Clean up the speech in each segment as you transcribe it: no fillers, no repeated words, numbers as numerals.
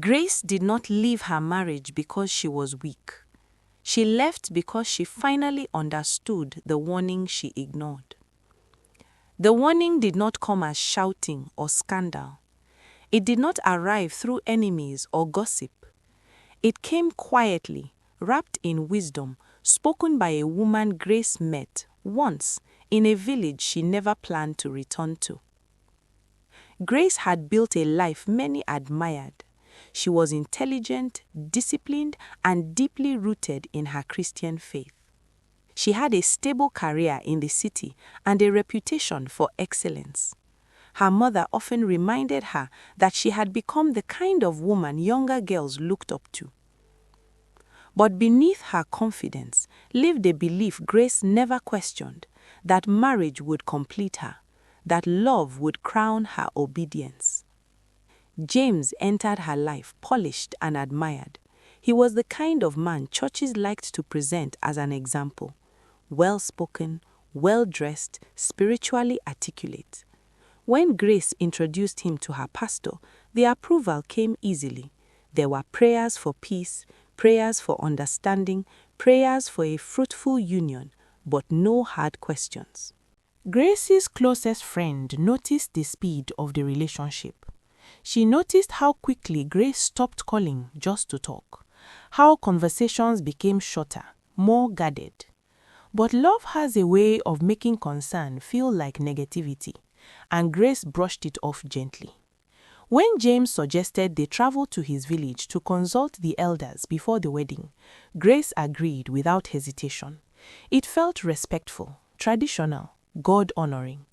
Grace did not leave her marriage because she was weak. She left because she finally understood the warning she ignored. The warning did not come as shouting or scandal. It did not arrive through enemies or gossip. It came quietly, wrapped in wisdom, spoken by a woman Grace met once in a village she never planned to return to. Grace had built a life many admired. She was intelligent, disciplined, and deeply rooted in her Christian faith. She had a stable career in the city and a reputation for excellence. Her mother often reminded her that she had become the kind of woman younger girls looked up to. But beneath her confidence lived a belief Grace never questioned, that marriage would complete her, that love would crown her obedience. James entered her life polished and admired. He was the kind of man churches liked to present as an example. Well-spoken, well-dressed, spiritually articulate. When Grace introduced him to her pastor, the approval came easily. There were prayers for peace, prayers for understanding, prayers for a fruitful union, but no hard questions. Grace's closest friend noticed the speed of the relationship. She noticed how quickly Grace stopped calling just to talk, how conversations became shorter, more guarded. But love has a way of making concern feel like negativity, and Grace brushed it off gently. When James suggested they travel to his village to consult the elders before the wedding, Grace agreed without hesitation. It felt respectful, traditional, God-honoring.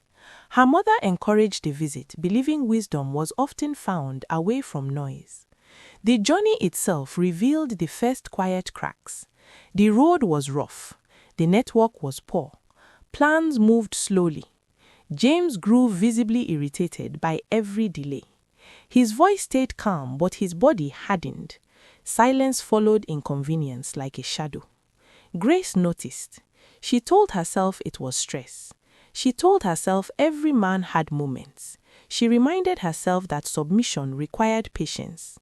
Her mother encouraged the visit, believing wisdom was often found away from noise. The journey itself revealed the first quiet cracks. The road was rough. The network was poor. Plans moved slowly. James grew visibly irritated by every delay. His voice stayed calm, but his body hardened. Silence followed inconvenience like a shadow. Grace noticed. She told herself it was stress. She told herself every man had moments. She reminded herself that submission required patience.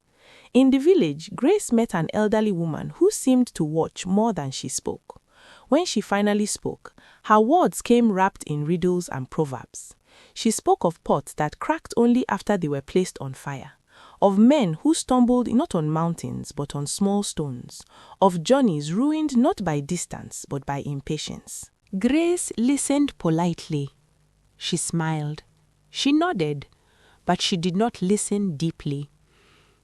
In the village, Grace met an elderly woman who seemed to watch more than she spoke. When she finally spoke, her words came wrapped in riddles and proverbs. She spoke of pots that cracked only after they were placed on fire, of men who stumbled not on mountains but on small stones, of journeys ruined not by distance but by impatience. Grace listened politely. She smiled. She nodded, but she did not listen deeply.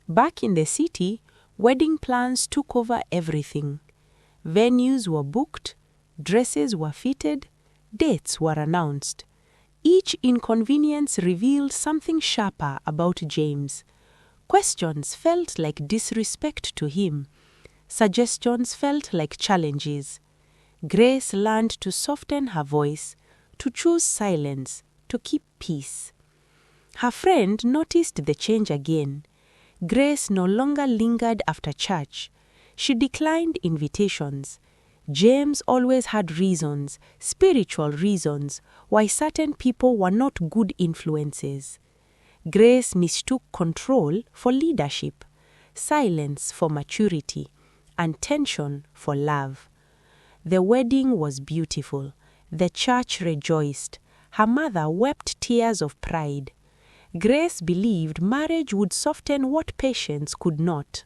Back in the city, wedding plans took over everything. Venues were booked, dresses were fitted, dates were announced. Each inconvenience revealed something sharper about James. Questions felt like disrespect to him. Suggestions felt like challenges. Grace learned to soften her voice, to choose silence, to keep peace. Her friend noticed the change again. Grace no longer lingered after church. She declined invitations. James always had reasons, spiritual reasons, why certain people were not good influences. Grace mistook control for leadership, silence for maturity, and tension for love. The wedding was beautiful. The church rejoiced. Her mother wept tears of pride. Grace believed marriage would soften what patience could not.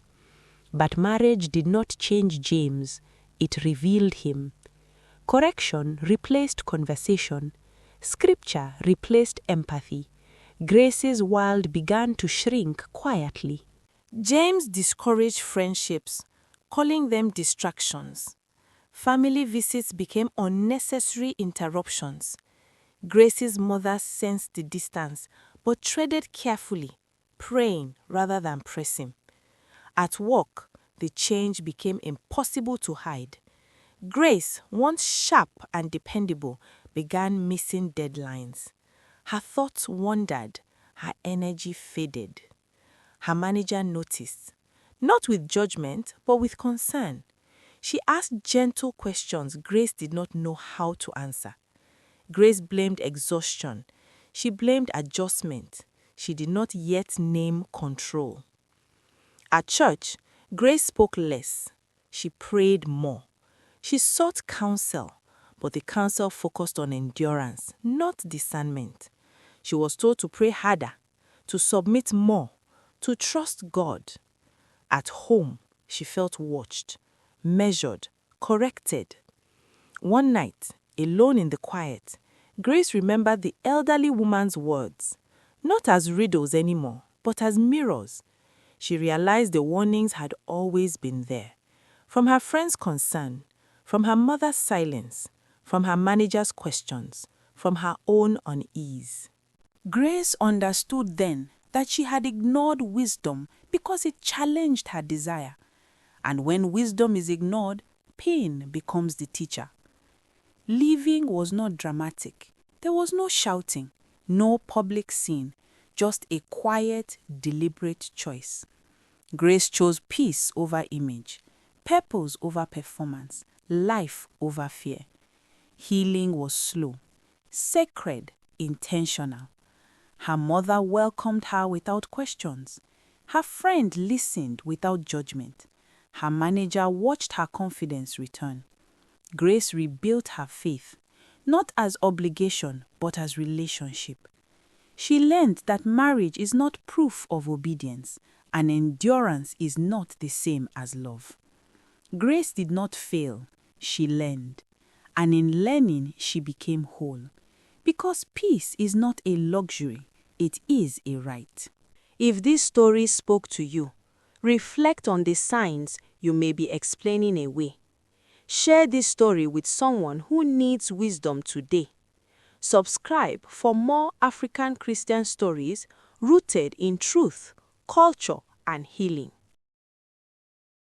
But marriage did not change James. It revealed him. Correction replaced conversation. Scripture replaced empathy. Grace's world began to shrink quietly. James discouraged friendships, calling them distractions. Family visits became unnecessary interruptions. Grace's mother sensed the distance, but treaded carefully, praying rather than pressing. At work, the change became impossible to hide. Grace, once sharp and dependable, began missing deadlines. Her thoughts wandered, her energy faded. Her manager noticed, not with judgment, but with concern. She asked gentle questions Grace did not know how to answer. Grace blamed exhaustion. She blamed adjustment. She did not yet name control. At church, Grace spoke less. She prayed more. She sought counsel, but the counsel focused on endurance, not discernment. She was told to pray harder, to submit more, to trust God. At home, she felt watched, measured, corrected. One night, alone in the quiet, Grace remembered the elderly woman's words, not as riddles anymore, but as mirrors. She realized the warnings had always been there, from her friend's concern, from her mother's silence, from her manager's questions, from her own unease. Grace understood then that she had ignored wisdom because it challenged her desire. And when wisdom is ignored, pain becomes the teacher. Leaving was not dramatic. There was no shouting, no public scene, just a quiet, deliberate choice. Grace chose peace over image, purpose over performance, life over fear. Healing was slow, sacred, intentional. Her mother welcomed her without questions. Her friend listened without judgment. Her manager watched her confidence return. Grace rebuilt her faith, not as obligation, but as relationship. She learned that marriage is not proof of obedience, and endurance is not the same as love. Grace did not fail, she learned. And in learning, she became whole. Because peace is not a luxury, it is a right. If this story spoke to you, reflect on the signs you may be explaining away. Share this story with someone who needs wisdom today. Subscribe for more African Christian stories rooted in truth, culture, and healing.